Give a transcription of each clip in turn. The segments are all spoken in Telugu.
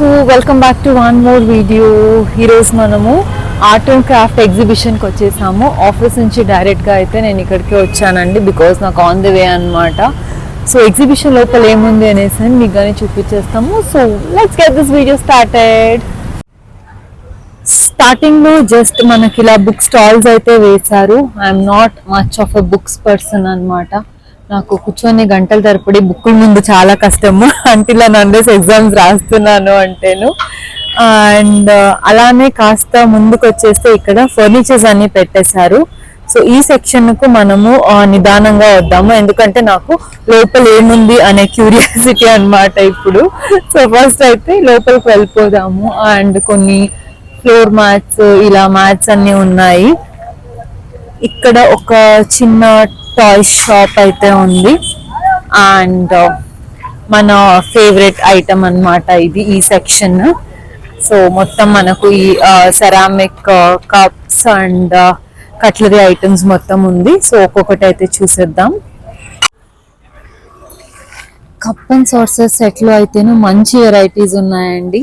అందరికీ welcome back to one more video. ఈరోజు మనము ఆర్ట్ అండ్ క్రాఫ్ట్ ఎగ్జిబిషన్కి వచ్చేసాము. ఆఫీస్ నుంచి డైరెక్ట్గా అయితే నేను ఇక్కడికి వచ్చానండి, బికాజ్ నాకు ఆన్ ది వే అనమాట. సో ఎగ్జిబిషన్ లోపల ఏముంది అనేసి మీకు కానీ చూపించేస్తాము. So let's get this video started. స్టార్టింగ్లో జస్ట్ మనకి ఇలా బుక్ స్టాల్స్ అయితే వేశారు. I'm not much of a books person అనమాట. నాకు కూర్చొని గంటల తరపడి బుక్కుల ముందు చాలా కష్టము అంటిల్ అండ్ అన్లెస్ ఎగ్జామ్స్ రాస్తున్నాను అంటేను. అండ్ అలానే కాస్త ముందుకు వచ్చేస్తే ఇక్కడ ఫర్నిచర్స్ అన్ని పెట్టేశారు. సో ఈ సెక్షన్ కు మనము నిదానంగా వద్దాము, ఎందుకంటే నాకు లోపల ఏముంది అనే క్యూరియాసిటీ అనమాట ఇప్పుడు. సో ఫస్ట్ అయితే లోపలికి వెళ్ళిపోదాము. అండ్ కొన్ని ఫ్లోర్ మ్యాట్స్, ఇలా మ్యాట్స్ అన్ని ఉన్నాయి. ఇక్కడ ఒక చిన్న టాయ్ షాప్ అయితే ఉంది. అండ్ మన ఫేవరెట్ ఐటమ్ అన్నమాట ఇది, ఈ సెక్షన్. సో మొత్తం మనకు ఈ ceramic cups and cutlery items మొత్తం ఉంది. సో ఒక్కొక్కటి అయితే చూసేద్దాం. కప్ అండ్ సాసర్ సెట్లో అయితేను మంచి వెరైటీస్ ఉన్నాయండి.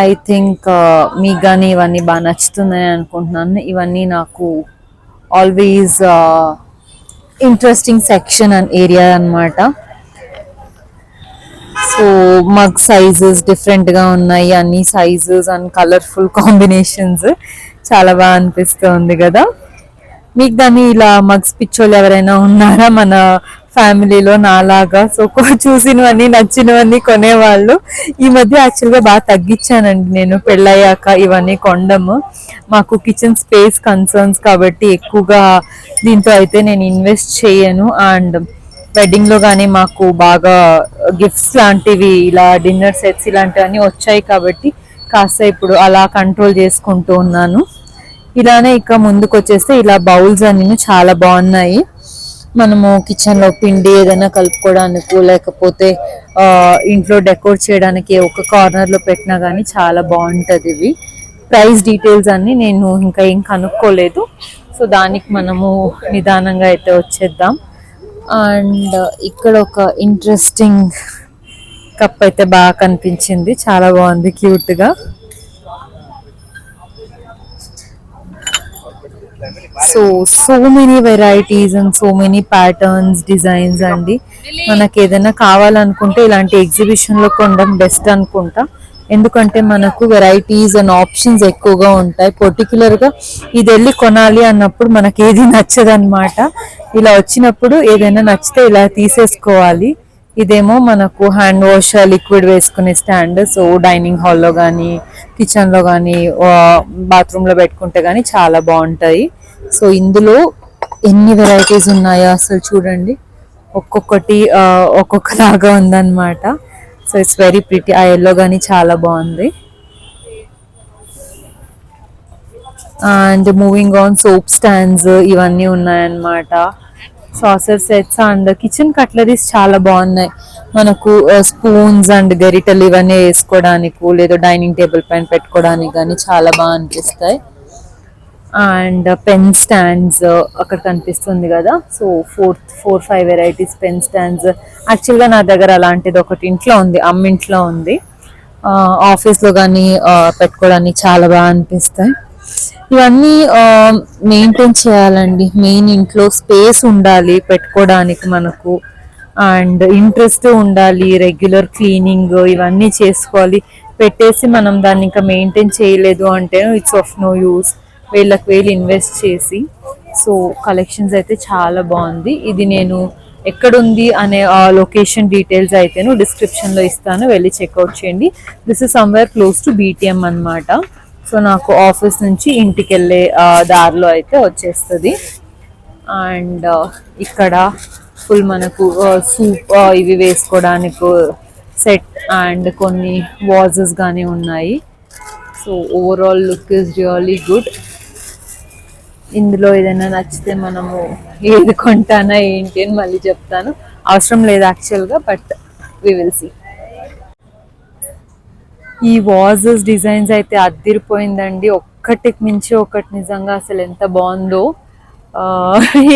ఐ థింక్ మీకు కానీ ఇవన్నీ బాగా నచ్చుతుందని అనుకుంటున్నాను. ఇవన్నీ నాకు always interesting section and area అన్నమాట. సో మగ్ సైజెస్ డిఫరెంట్గా ఉన్నాయి, అన్ని సైజెస్ అండ్ కలర్ఫుల్ కాంబినేషన్స్. చాలా బాగా అనిపిస్తుంది కదా. మీకు కానీ ఇలా మగ్స్ పిచ్చోళ్ళు ఎవరైనా ఉన్నారా మన ఫ్యామిలీలో నాలాగా? సో చూసినవన్నీ నచ్చినవన్నీ కొనేవాళ్ళు. ఈ మధ్య యాక్చువల్గా బాగా తగ్గించానండి నేను పెళ్ళయ్యాక ఇవన్నీ కొనడము. మాకు కిచెన్ స్పేస్ కన్సర్న్స్ కాబట్టి ఎక్కువగా దీంతో అయితే నేను ఇన్వెస్ట్ చేయను. అండ్ వెడ్డింగ్లో కానీ మాకు బాగా గిఫ్ట్స్ లాంటివి, ఇలా డిన్నర్ సెట్స్ ఇలాంటివన్నీ వచ్చాయి కాబట్టి కాస్త ఇప్పుడు అలా కంట్రోల్ చేసుకుంటూ ఉన్నాను. ఇలానే ఇక ముందుకు వచ్చేస్తే ఇలా బౌల్స్ అన్ని చాలా బాగున్నాయి. మనము కిచెన్లో పిండి ఏదైనా కలుపుకోవడానికి, లేకపోతే ఇంట్లో డెకోర్ చేయడానికి ఒక కార్నర్లో పెట్టినా కానీ చాలా బాగుంటుంది. ఇవి ప్రైస్ డీటెయిల్స్ అన్నీ నేను ఇంకా ఏం కనుక్కోలేదు. సో దానికి మనము నిదానంగా అయితే వచ్చేద్దాం. అండ్ ఇక్కడ ఒక ఇంట్రెస్టింగ్ కప్ అయితే బాగా కనిపించింది, చాలా బాగుంది, క్యూట్గా. So many varieties and so many patterns, designs అండి. మనకి ఏదైనా కావాలనుకుంటే ఇలాంటి ఎగ్జిబిషన్లో కొనడం బెస్ట్ అనుకుంటా, ఎందుకంటే మనకు వెరైటీస్ అండ్ ఆప్షన్స్ ఎక్కువగా ఉంటాయి. పర్టికులర్గా ఇది వెళ్ళి కొనాలి అన్నప్పుడు మనకి ఏది నచ్చదన్నమాట. ఇలా వచ్చినప్పుడు ఏదైనా నచ్చితే ఇలా తీసేసుకోవాలి. ఇదేమో మనకు హ్యాండ్ వాష్ లిక్విడ్ వేసుకునే స్టాండ్. సో డైనింగ్ హాల్లో కానీ, కిచెన్లో కానీ, బాత్రూంలో పెట్టుకుంటే కానీ చాలా బాగుంటాయి. సో ఇందులో ఎన్ని వెరైటీస్ ఉన్నాయో అసలు చూడండి, ఒక్కొక్కటి ఒక్కొక్కలాగా ఉందన్నమాట. So it's very pretty. ఆ ఎల్లో కానీ చాలా బాగుంది. And moving on, soap stands ఇవన్నీ ఉన్నాయన్నమాట. సాసర్ సెట్స్ అండ్ కిచెన్ కట్లరీస్ చాలా బాగున్నాయి. మనకు స్పూన్స్ అండ్ గరిటెలు ఇవన్నీ వేసుకోవడానికి, లేదా డైనింగ్ టేబుల్ పైన పెట్టుకోవడానికి కానీ చాలా బాగా అనిపిస్తాయి. అండ్ పెన్ స్టాండ్స్ అక్కడ కనిపిస్తుంది కదా. So 4-5 varieties pen stands. యాక్చువల్గా నా దగ్గర అలాంటిది ఒకటి ఇంట్లో ఉంది, అమ్మింట్లో ఉంది. ఆఫీస్లో కానీ పెట్టుకోవడానికి చాలా బాగా అనిపిస్తాయి. ఇవన్నీ మెయింటైన్ చేయాలండి. మెయిన్ ఇంట్లో స్పేస్ ఉండాలి పెట్టుకోవడానికి మనకు, అండ్ ఇంట్రెస్ట్ ఉండాలి. రెగ్యులర్ క్లీనింగ్ ఇవన్నీ చేసుకోవాలి. పెట్టేసి మనం దాన్ని ఇంకా మెయింటైన్ చేయలేదు అంటే ఇట్స్ ఆఫ్ నో యూస్. వేళ్ళకి ఇన్వెస్ట్ చేసి. సో కలెక్షన్స్ అయితే చాలా బాగుంది. ఇది నేను ఎక్కడుంది అనే లొకేషన్ డీటెయిల్స్ అయితేను డిస్క్రిప్షన్లో ఇస్తాను, వెళ్ళి చెక్అవుట్ చేయండి. This is somewhere close to BTM అనమాట. సో నాకు ఆఫీస్ నుంచి ఇంటికి వెళ్ళే దారిలో అయితే వచ్చేస్తుంది. అండ్ ఇక్కడ ఫుల్ మనకు సూప్ ఇవి వేసుకోవడానికి సెట్ అండ్ కొన్ని వాజెస్ కానీ ఉన్నాయి. So overall look is really good. ఇందులో ఏదైనా నచ్చితే మనము ఏది కొంటానా ఏంటి అని మళ్ళీ చెప్తాను. అవసరం లేదు యాక్చువల్గా, బట్ వి విల్ సీ. ఈ వాజెస్ డిజైన్స్ అయితే అద్దిరిపోయిందండి, ఒక్కటికి మించి ఒకటి. నిజంగా అసలు ఎంత బాగుందో.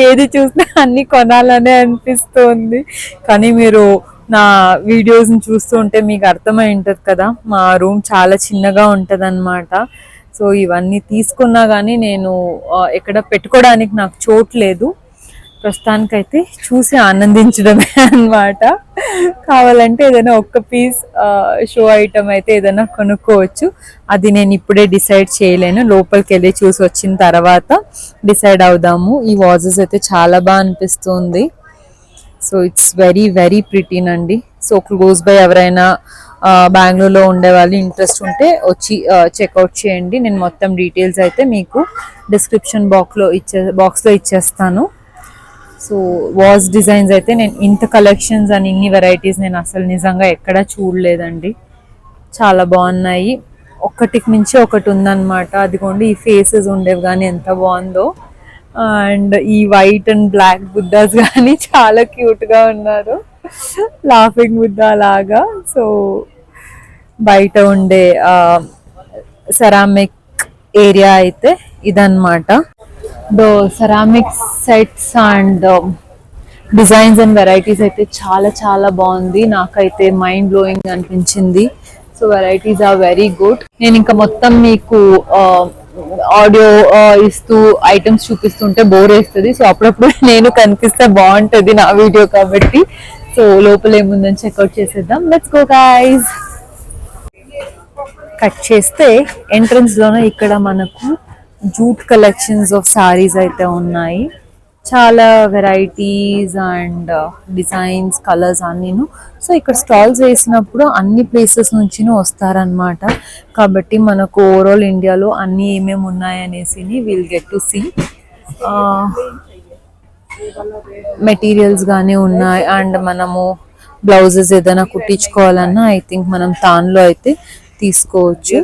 ఏది చూసినా అన్ని కొనాలనే అనిపిస్తుంది. కానీ మీరు నా వీడియోస్ చూస్తూ ఉంటే మీకు అర్థమై ఉంటుంది కదా, మా రూమ్ చాలా చిన్నగా ఉంటుంది. సో ఇవన్నీ తీసుకున్నా కానీ నేను ఎక్కడ పెట్టుకోవడానికి నాకు చోటు లేదు. ప్రస్తుతానికైతే చూసి ఆనందించడమే అన్నమాట. కావాలంటే ఏదైనా ఒక్క పీస్ షో ఐటమ్ అయితే ఏదైనా కొనుక్కోవచ్చు. అది నేను ఇప్పుడే డిసైడ్ చేయలేను, లోపలికి వెళ్ళి చూసి వచ్చిన తర్వాత డిసైడ్ అవుదాము. ఈ వాజెస్ అయితే చాలా బాగా అనిపిస్తుంది. సో ఇట్స్ వెరీ వెరీ ప్రిటీనండి. సో క్లోజ్ బై ఎవరైనా బెంగళూరులో ఉండే వాళ్ళు ఇంట్రెస్ట్ ఉంటే వచ్చి చెక్అవుట్ చేయండి. నేను మొత్తం డీటెయిల్స్ అయితే మీకు డిస్క్రిప్షన్ బాక్స్లో ఇచ్చేస్తాను. సో వాజ్ డిజైన్స్ అయితే నేను ఇంత కలెక్షన్స్ అని ఇన్ని వెరైటీస్ నేను అసలు నిజంగా ఎక్కడా చూడలేదండి. చాలా బాగున్నాయి. ఒక్కటికి మించి ఒకటి ఉందన్నమాట. అదిగోండి ఈ ఫేసెస్ ఉండేవి కానీ ఎంత బాగుందో. అండ్ ఈ వైట్ అండ్ బ్లాక్ బుద్ధాస్ కానీ చాలా క్యూట్గా ఉన్నారు, లాఫింగ్ బుద్ధా లాగా. సో బయట ఉండే సెరామిక్ ఏరియా అయితే ఇదన్నమాట. Ceramic sets and designs and varieties అయితే చాలా చాలా బాగుంది. నాకైతే మైండ్ బ్లోయింగ్ అనిపించింది. So varieties are very good. నేను ఇంకా మొత్తం మీకు ఆడియో ఇస్తూ ఐటమ్స్ చూపిస్తుంటే బోర్ వేస్తుంది. సో అప్పుడప్పుడు నేను కనిపిస్తే బాగుంటుంది నా వీడియో కాబట్టి. సో లోపల ఏముందని చెక్అవుట్ చేసేద్దాం. Let's go guys. కట్ చేస్తే ఎంట్రన్స్ లోనే ఇక్కడ మనకు జూట్ కలెక్షన్స్ ఆఫ్ సారీస్ అయితే ఉన్నాయి. చాలా వెరైటీస్ అండ్ డిజైన్స్, కలర్స్ అన్నీను. సో ఇక్కడ స్టాల్స్ వేసినప్పుడు అన్ని ప్లేసెస్ నుంచి వస్తారనమాట. కాబట్టి మనకు ఓవరాల్ ఇండియాలో అన్ని ఏమేమి ఉన్నాయనేసి will get to see. Materials కానీ ఉన్నాయి. అండ్ మనము బ్లౌజెస్ ఏదైనా కుట్టించుకోవాలన్నా ఐ థింక్ మనం తాన్లో అయితే తీసుకోవచ్చు.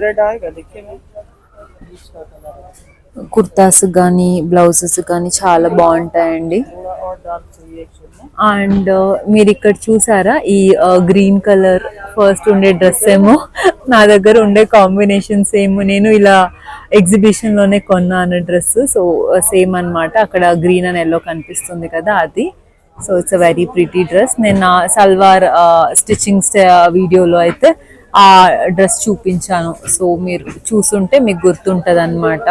కుర్తాస్ కానీ బ్లౌజెస్ కానీ చాలా బాగుంటాయండి. అండ్ మీరు ఇక్కడ చూసారా ఈ గ్రీన్ కలర్ ఫస్ట్ ఉండే డ్రెస్ ఏమో నా దగ్గర ఉండే కాంబినేషన్స్ ఏమో నేను ఇలా ఎగ్జిబిషన్ లోనే కొన్నాను డ్రెస్. సో సేమ్ అన్నమాట. అక్కడ గ్రీన్ అండ్ ఎల్లో కనిపిస్తుంది కదా అది. So it's a very pretty dress. నేను నా సల్వార్ స్టిచ్చింగ్ వీడియోలో అయితే ఆ డ్రెస్ చూపించాను. సో మీరు చూసుంటే మీకు గుర్తుంటది అన్నమాట.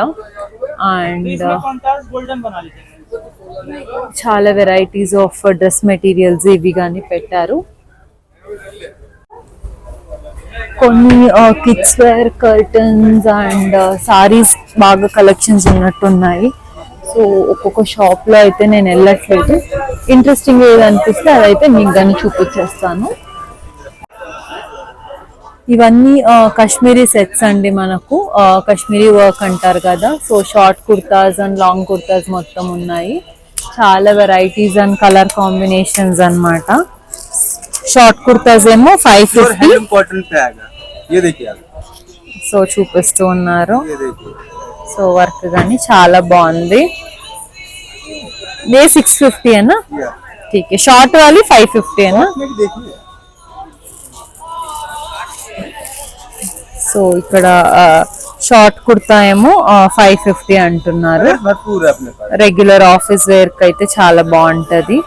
అండ్ చాలా వెరైటీస్ ఆఫ్ డ్రెస్ మెటీరియల్స్ ఇవి కానీ పెట్టారు. కొన్ని kids wear curtains and saris బాగా కలెక్షన్స్ ఉన్నట్టున్నాయి. సో ఒక్కొక్క షాప్ లో అయితే నేను వెళ్ళట్లేదు. ఇంట్రెస్టింగ్ ఏది అనిపిస్తే అదైతే మీకు కానీ చూపించేస్తాను. ఇవన్నీ కాశ్మీరీ సెట్స్ అండి. మనకు కాశ్మీరీ వర్క్ అంటారు కదా. So short kurtas and long kurtas మొత్తం ఉన్నాయి. చాలా వెరైటీస్ అండ్ కలర్ కాంబినేషన్స్ అన్నమాట. షార్ట్ కుర్తాస్ ఏమో 550. సో చూపిస్తూ ఉన్నారు. సో వర్క్ కానీ చాలా బాగుంది. ये 650 है ना? ठीक है. शॉर्ट वाली 550 है ना? సో ఇక్కడ షార్ట్ కుర్తా ఏమో 550 అంటున్నారు. రెగ్యులర్ ఆఫీస్ వేర్ కి అయితే చాలా బాగుంటది.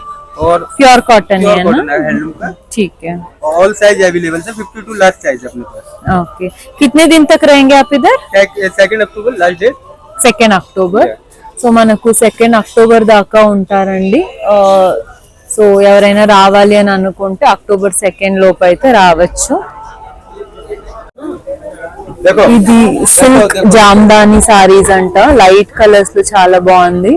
प्योर कॉटन है ना? ठीक है. ऑल साइज अवेलेबल है. 50 to लार्ज साइज अपने पास. ओके. कितने दिन तक रहेंगे आप इधर? 2 अक्टूबर लास्ट डेट. 2 अक्टूबर. సో మనకు 2 అక్టోబర్ దాకా ఉంటారండి. సో ఎవరైనా రావాలి అని అనుకుంటే అక్టోబర్ 2 లోపు అయితే రావచ్చు. ఇది సిల్క్ జామ్దాని సారీస్ అంట. లైట్ కలర్స్ లో చాలా బాగుంది.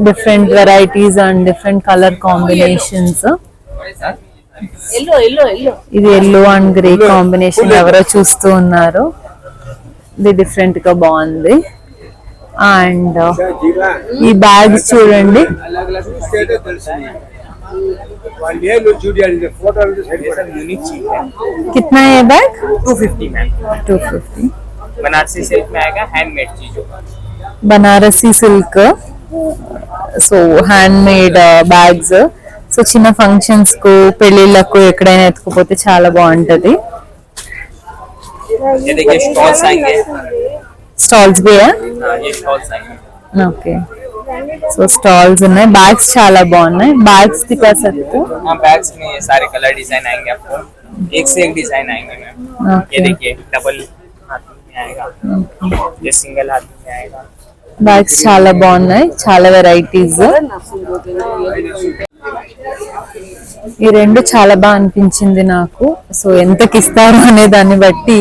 Different varieties and different colour combinations. ఇది ఎల్లో అండ్ గ్రే కాంబినేషన్ ఎవరో చూస్తూ ఉన్నారు. ఇది డిఫరెంట్ గా బాగుంది. అండ్ ఈ బ్యాగ్ చూడండి. कितना है बैग? 250 मैम. 250. बनारसी सिल्क में आएगा, हैंडमेड चीजों. Banarasi silk. So hand made bags. So చిన్న ఫంక్షన్స్ కు పెళ్లిళ్ళకు ఎక్కడైనా ఎత్తుకుపోతే చాలా బాగుంటది. ये देखिए स्टॉल्स आएंगे. स्टॉल्स भी है? ये स्टॉल्स आएंगे. ओके. సో స్టాల్స్ ఉన్నాయి, బ్యాగ్స్ చాలా బాగున్నాయి. బ్యాగ్స్ दिखा सकते हो? हाँ बैग्स में ये सारे कलर डिजाइन आएंगे आपको, एक से एक डिजाइन आएंगे मैम। Okay. ये देखिए डबल हाथ में आएगा, ये सिंगल हाथ में आएगा। బ్యాగ్స్ చాలా బాగున్నాయి, చాలా వెరైటీస్. ఈ రెండు చాలా బాగా అనిపించింది నాకు. సో ఎంతకి ఇస్తారు అనే దాన్ని బట్టి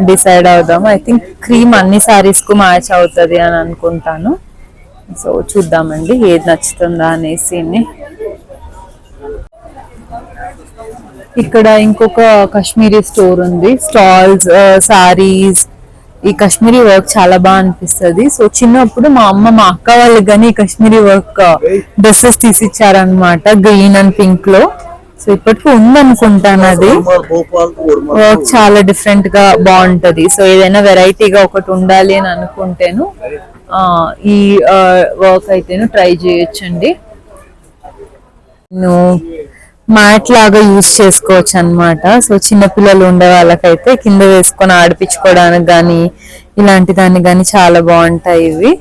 డిసైడ్ అవుదాం. ఐ థింక్ క్రీమ్ అన్ని సారీస్ కు మ్యాచ్ అవుతుంది అని అనుకుంటాను. సో చూద్దామండి ఏది నచ్చుతుందా అనేసి. ఇక్కడ ఇంకొక కాశ్మీరీ స్టోర్ ఉంది, స్టాల్స్, సారీస్. ఈ కాశ్మీరీ వర్క్ చాలా బాగా అనిపిస్తుంది. సో చిన్నప్పుడు మా అమ్మ మా అక్క వాళ్ళకి కానీ కాశ్మీరీ వర్క్ డ్రెస్సెస్ తీసిచ్చారనమాట, గ్రీన్ అండ్ పింక్ లో. సో ఇప్పటికీ ఉందనుకుంటాను అది. వర్క్ చాలా డిఫరెంట్ గా బాగుంటది. సో ఏదైనా వెరైటీగా ఒకటి ఉండాలి అని అనుకుంటేను ఈ వర్క్ అయితేను ట్రై చేయొచ్చండి. మ్యాట్ లాగా యూజ్ చేసుకోవచ్చు అన్నమాట. సో చిన్నపిల్లలు ఉండే వాళ్ళకైతే కింద వేసుకొని ఆడిపించుకోవడానికి కానీ ఇలాంటి దాన్ని కానీ చాలా బాగుంటాయి ఇవి.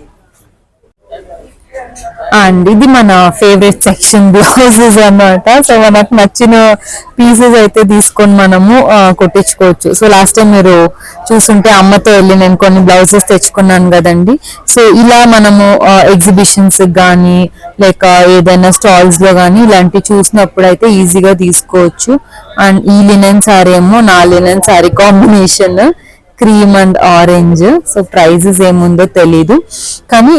అండ్ ఇది మన ఫేవరెట్ సెక్షన్, బ్లౌజెస్ అన్నమాట. సో మనకు నచ్చిన పీసెస్ అయితే తీసుకొని మనము కుట్టించుకోవచ్చు. సో లాస్ట్ టైం మీరు చూస్తుంటే అమ్మతో వెళ్ళి నేను కొన్ని బ్లౌజెస్ తెచ్చుకున్నాను కదండి. సో ఇలా మనము ఎగ్జిబిషన్స్ కానీ లేక ఏదైనా స్టాల్స్ లో కానీ ఇలాంటివి చూసినప్పుడు అయితే ఈజీగా తీసుకోవచ్చు. అండ్ ఈ లినెన్ సారీ ఏమో నా linen sari combination, cream and orange. So prices ఏముందో తెలీదు, కానీ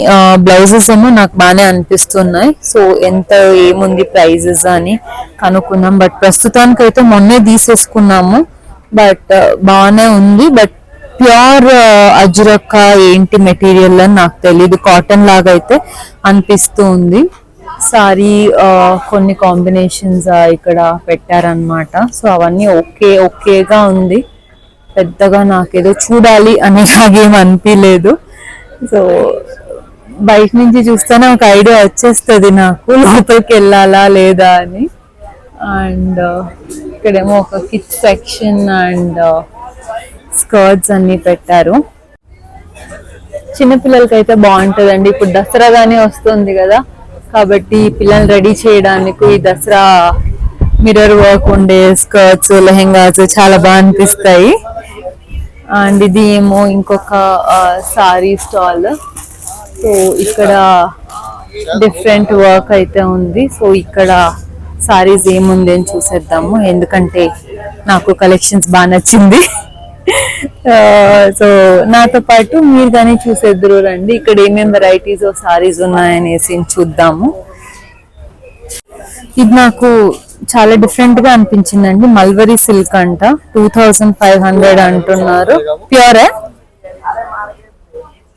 బ్లౌజెస్ ఏమో నాకు బాగానే అనిపిస్తున్నాయి. సో ఎంత ఏముంది ప్రైజెస్ అని కనుక్కున్నాం. బట్ ప్రస్తుతానికి అయితే మొన్నే తీసేసుకున్నాము. బట్ బాగానే ఉంది. బట్ ప్యూర్ అజ్రక్ ఏంటి మెటీరియల్ అని నాకు తెలీదు, కాటన్ లాగా అయితే అనిపిస్తూ ఉంది. సారీ కొన్ని కాంబినేషన్స్ ఇక్కడ పెట్టారనమాట. సో అవన్నీ ఓకేగా ఉంది, పెద్దగా నాకేదో చూడాలి అనేలాగేం అనిపించలేదు. సో బయట నుంచి చూస్తేనే ఒక ఐడియా వచ్చేస్తుంది నాకు లోపలికి వెళ్ళాలా లేదా అని. అండ్ ఇక్కడేమో ఒక కిడ్స్ సెక్షన్ అండ్ స్కర్ట్స్ అన్ని పెట్టారు. చిన్నపిల్లలకి అయితే బాగుంటుందండి. ఇప్పుడు దసరా గానీ వస్తుంది కదా, కాబట్టి పిల్లల్ని రెడీ చేయడానికి ఈ దసరా మిర్రర్ వర్క్ ఉండే స్కర్ట్స్, లెహెంగాస్ చాలా బాగా అనిపిస్తాయి. అండ్ ఇది ఏమో ఇంకొక సారీ స్టాల్. సో ఇక్కడ డిఫరెంట్ వర్క్ అయితే ఉంది. సో ఇక్కడ సారీస్ ఏముంది అని చూసేద్దాము, ఎందుకంటే నాకు కలెక్షన్స్ బాగా నచ్చింది. సో నాతో పాటు మీరు కానీ చూసేద్దరు రండి, ఇక్కడ ఏమేమి వెరైటీస్ ఆఫ్ సారీస్ ఉన్నాయనేసి చూద్దాము. ఇది నాకు చాలా డిఫరెంట్ గా అనిపించిందండి. మల్వరీ సిల్క్ అంట, 2500 అంటున్నారు. ప్యూర్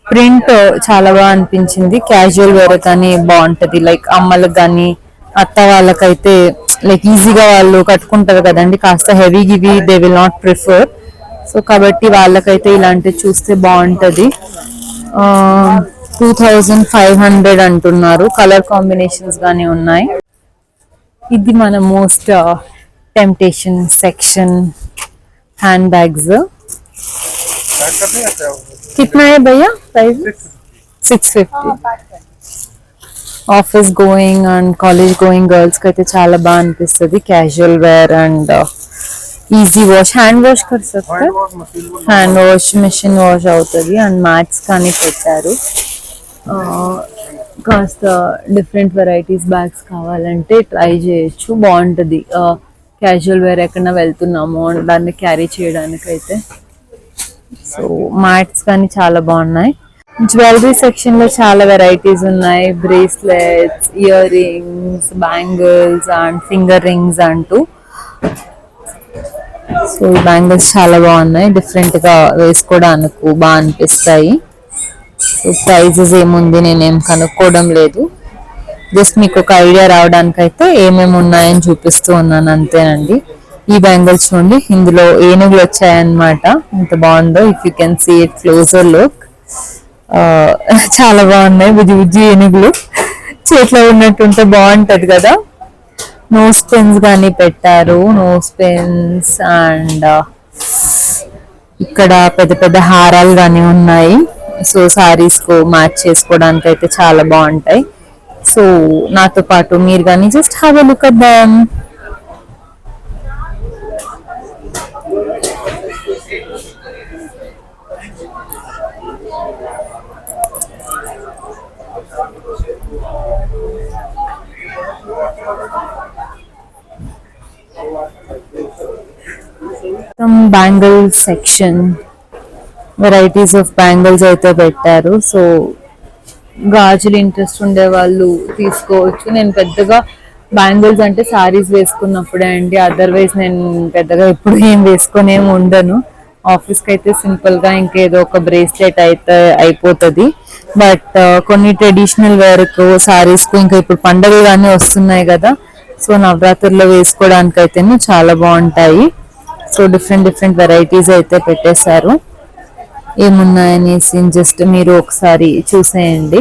ప్రింట్ చాలా బాగా అనిపించింది. క్యాజువల్ వేర్ కానీ బాగుంటది, లైక్ అమ్మలకు కానీ అత్త వాళ్ళకైతే లైక్ ఈజీగా వాళ్ళు కట్టుకుంటారు కదండి. కాస్త హెవీ గివి they will not prefer. So కాబట్టి వాళ్ళకైతే ఇలాంటివి చూస్తే బాగుంటది. 2500 అంటున్నారు. కలర్ కాంబినేషన్స్ గానీ ఉన్నాయి. ఇది మన most temptation section, hand bags. कितना है भैया price? 650. Office going and college going girls కి అయితే చాలా బాగా అనిపిస్తుంది. Casual wear and easy wash, hand wash कर सकते, హ్యాండ్ వాష్ మిషన్ వాష్ అవుతుంది. అండ్ మ్యాట్స్ కానీ పెట్టారు. కాస్త డిఫరెంట్ వెరైటీస్ బ్యాగ్స్ కావాలంటే ట్రై చేయొచ్చు, బాగుంటుంది. క్యాజువల్ వేర్ ఎక్కడైనా వెళ్తున్నాము దాన్ని క్యారీ చేయడానికి అయితే. సో మ్యాట్స్ కానీ చాలా బాగున్నాయి. జ్యువెలరీ సెక్షన్ లో చాలా వెరైటీస్ ఉన్నాయి. Bracelets, ear rings, bangles and finger rings అంటూ. సో ఈ బ్యాంగిల్స్ చాలా బాగున్నాయి, డిఫరెంట్ గా వేసుకోవడానికి బాగా అనిపిస్తాయి. సో ప్రైజెస్ ఏముంది నేనేం కనుక్కోవడం లేదు, జస్ట్ మీకు ఒక ఐడియా రావడానికి అయితే ఏమేమి ఉన్నాయని చూపిస్తూ ఉన్నాను అంతేనండి. ఈ బ్యాంగిల్స్ చూడండి, ఇందులో ఏనుగులు వచ్చాయన్నమాట. ఎంత బాగుందో, if you can see it closer look. చాలా బాగున్నాయి, బుజ్జి బుజ్జి ఏనుగులు చేతిలో ఉన్నట్టుంటే బాగుంటది కదా. నోస్ పెన్స్ కానీ పెట్టారు, నోస్ పెన్స్. అండ్ ఇక్కడ పెద్ద పెద్ద హారాలు కానీ ఉన్నాయి. సో సారీస్ కు మ్యాచ్ చేసుకోవడానికి అయితే చాలా బాగుంటాయి. సో నాతో పాటు మీరు కానీ just have a look at them. Bangle section, varieties of bangles అయితే పెట్టారు. సో గాజులు ఇంట్రెస్ట్ ఉండే వాళ్ళు తీసుకోవచ్చు. నేను పెద్దగా బ్యాంగిల్స్ అంటే సారీస్ వేసుకున్నప్పుడే అండి, అదర్వైజ్ నేను పెద్దగా ఎప్పుడు ఏం వేసుకొని ఏమి ఉండను. ఆఫీస్కి అయితే సింపుల్ గా ఇంకేదో ఒక బ్రేస్లెట్ అయితే అయిపోతుంది. బట్ కొన్ని ట్రెడిషనల్ వేర్ కు సారీస్ కు ఇంకా ఇప్పుడు పండుగలు కానీ వస్తున్నాయి కదా, సో నవరాత్రుల్లో వేసుకోవడానికి అయితేనే చాలా బాగుంటాయి. సో డిఫరెంట్ డిఫరెంట్ వెరైటీస్ అయితే పెట్టేశారు. ఏమున్నాయనేసి జస్ట్ మీరు ఒకసారి చూసేయండి.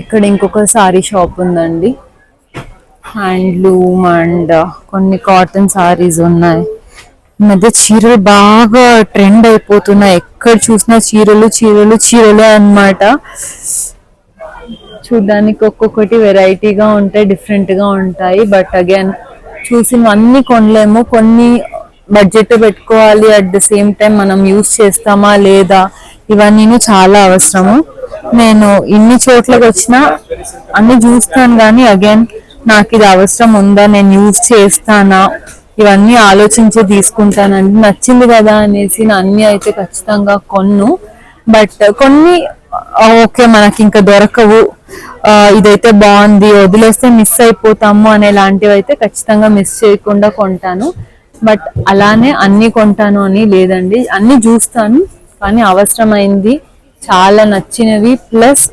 ఇక్కడ ఇంకొక సారీ షాప్ ఉందండి, హ్యాండ్లూమ్ అండ్ కొన్ని కాటన్ సారీస్ ఉన్నాయి. ఈ మధ్య చీరలు బాగా ట్రెండ్ అయిపోతున్నాయి, ఎక్కడ చూసినా చీరలు చీరలు చీరలు అన్నమాట. చూడ్డానికి ఒక్కొక్కటి వెరైటీగా ఉంటాయి, డిఫరెంట్ గా ఉంటాయి. బట్ అగైన్ చూసినవన్నీ కొనలేము, కొన్ని బడ్జెట్ పెట్టుకోవాలి. అట్ ద సేమ్ టైం మనం యూజ్ చేస్తామా లేదా, ఇవన్నీ చాలా అవసరము. నేను ఇన్ని చోట్లకి వచ్చినా అన్ని చూస్తాను కానీ అగైన్ నాకు ఇది అవసరం ఉందా, నేను యూజ్ చేస్తానా, ఇవన్నీ ఆలోచించి తీసుకుంటానండి. నచ్చింది కదా అనేసి నా అన్ని అయితే ఖచ్చితంగా కొన్ను. బట్ కొన్ని ఓకే మనకి ఇంకా దొరకవు, ఇదైతే బాగుంది వదిలేస్తే మిస్ అయిపోతాము అనేలాంటివి అయితే ఖచ్చితంగా మిస్ చేయకుండా కొంటాను. బట్ అలానే అన్ని కొంటాను అని లేదండి, అన్ని చూస్తాను కానీ అవసరమైంది, చాలా నచ్చినవి ప్లస్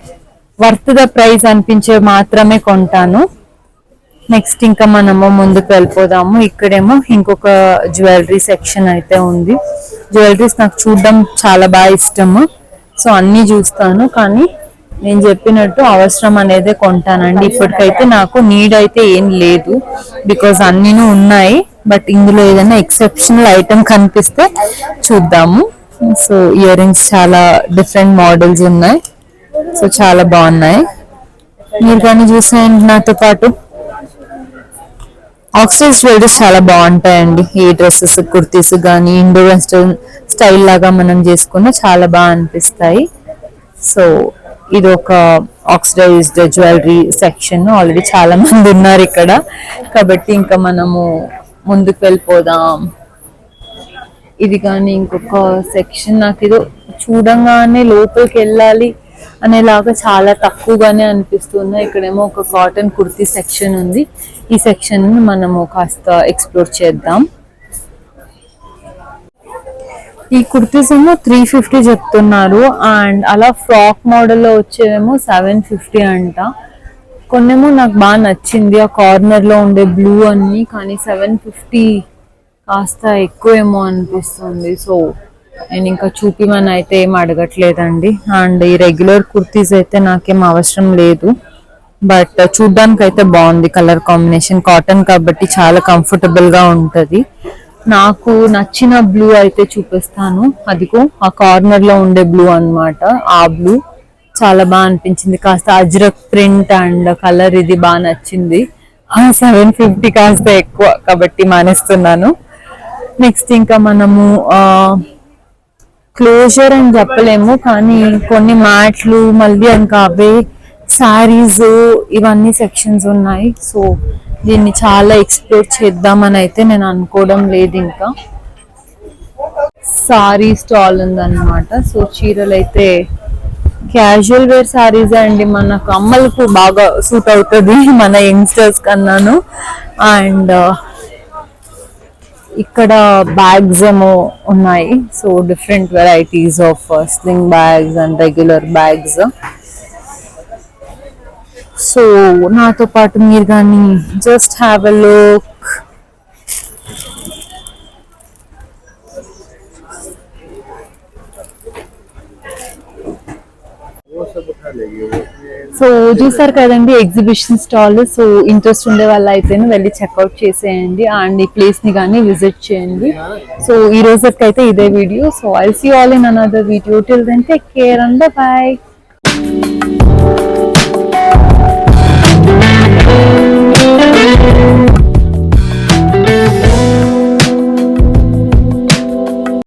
వర్త్ ద ప్రైస్ అనిపించే మాత్రమే కొంటాను. నెక్స్ట్ ఇంకా మనము ముందుకు వెళ్ళిపోదాము. ఇక్కడేమో ఇంకొక జ్యువెలరీ సెక్షన్ అయితే ఉంది. జ్యువెలరీస్ నాకు చూడడం చాలా బాగా ఇష్టము, సో అన్ని చూస్తాను కానీ నేను చెప్పినట్టు అవసరం అనేదే కొంటానండి. ఇప్పటికైతే నాకు నీడ్ అయితే ఏం లేదు, బికాజ్ అన్నీను ఉన్నాయి. బట్ ఇందులో ఏదైనా ఎక్సెప్షనల్ ఐటమ్ కనిపిస్తే చూద్దాము. సో ఇయర్ రింగ్స్ చాలా డిఫరెంట్ మోడల్స్ ఉన్నాయి, సో చాలా బాగున్నాయి. మీరు కానీ చూసేయండి నాతో పాటు. ఆక్సిడైజ్ జ్యువెలరీస్ చాలా బాగుంటాయండి. ఈ డ్రెస్సెస్ కుర్తీస్ కానీ ఇండో వెస్టర్న్ స్టైల్ లాగా మనం చేసుకున్న చాలా బాగా అనిపిస్తాయి. సో ఇది ఒక ఆక్సిడైజ్డ్ జ్యువెలరీ సెక్షన్, ఆల్రెడీ చాలా మంది ఉన్నారు ఇక్కడ కాబట్టి ఇంకా మనము ముందుకు వెళ్ళిపోదాం. ఇది కానీ ఇంకొక సెక్షన్, నాకు ఏదో చూడంగానే లోపలికి వెళ్ళాలి అనేలాగా చాలా తక్కువగానే అనిపిస్తుంది. ఇక్కడేమో ఒక కాటన్ కుర్తీ సెక్షన్ ఉంది, ఈ సెక్షన్ మనము కాస్త ఎక్స్ప్లోర్ చేద్దాం. ఈ కుర్తీస్ ఏమో 350 చెప్తున్నారు, అండ్ అలా ఫ్రాక్ మోడల్లో వచ్చేవేమో 750 అంట. కొన్నేమో నాకు బాగా నచ్చింది, ఆ కార్నర్ లో ఉండే బ్లూ అన్ని, కానీ 750 కాస్త ఎక్కువేమో అనిపిస్తుంది. సో నేను ఇంకా చూపిమని అయితే ఏం అడగట్లేదండి. అండ్ ఈ రెగ్యులర్ కుర్తీస్ అయితే నాకేం అవసరం లేదు, బట్ చూడ్డానికి అయితే బాగుంది కలర్ కాంబినేషన్, కాటన్ కాబట్టి చాలా కంఫర్టబుల్ గా ఉంటది. నాకు నచ్చిన బ్లూ అయితే చూపిస్తాను, అదిగో ఆ కార్నర్ లో ఉండే బ్లూ అన్నమాట. ఆ బ్లూ చాలా బాగా అనిపించింది, కాస్త అజ్రక్ ప్రింట్ అండ్ కలర్ ఇది బాగా నచ్చింది. 750 కాస్త ఎక్కువ కాబట్టి మానేస్తున్నాను. నెక్స్ట్ ఇంకా మనము క్లోజర్ అని చెప్పలేము కానీ కొన్ని మ్యాట్లు, మళ్ళీ ఇంకా అవే శారీస్, ఇవన్నీ సెక్షన్స్ ఉన్నాయి. సో దీన్ని చాలా ఎక్స్ప్లోర్ చేద్దామని అయితే నేను అనుకోవడం లేదు. ఇంకా సారీ స్టాల్ ఉందన్నమాట. సో చీరలు అయితే క్యాజువల్ వేర్ సారీస్ అండి, మనకు అమ్మలకు బాగా సూట్ అవుతుంది మన యంగ్స్టర్స్ కన్నాను. అండ్ ఇక్కడ బ్యాగ్స్ ఏమో ఉన్నాయి, so different varieties of sling bags and regular bags. So నాతో పాటు మీరు కానీ just have a look. So చూసారు కదండి ఎగ్జిబిషన్ స్టాల్. సో ఇంట్రెస్ట్ ఉండే వాళ్ళు అయితే వెళ్ళి చెక్అవుట్ చేసేయండి అండ్ ఈ ప్లేస్ ని కానీ విజిట్ చేయండి. సో ఈ రోజుకైతే ఇదే వీడియో. So I see all in another video. Till then take care and by.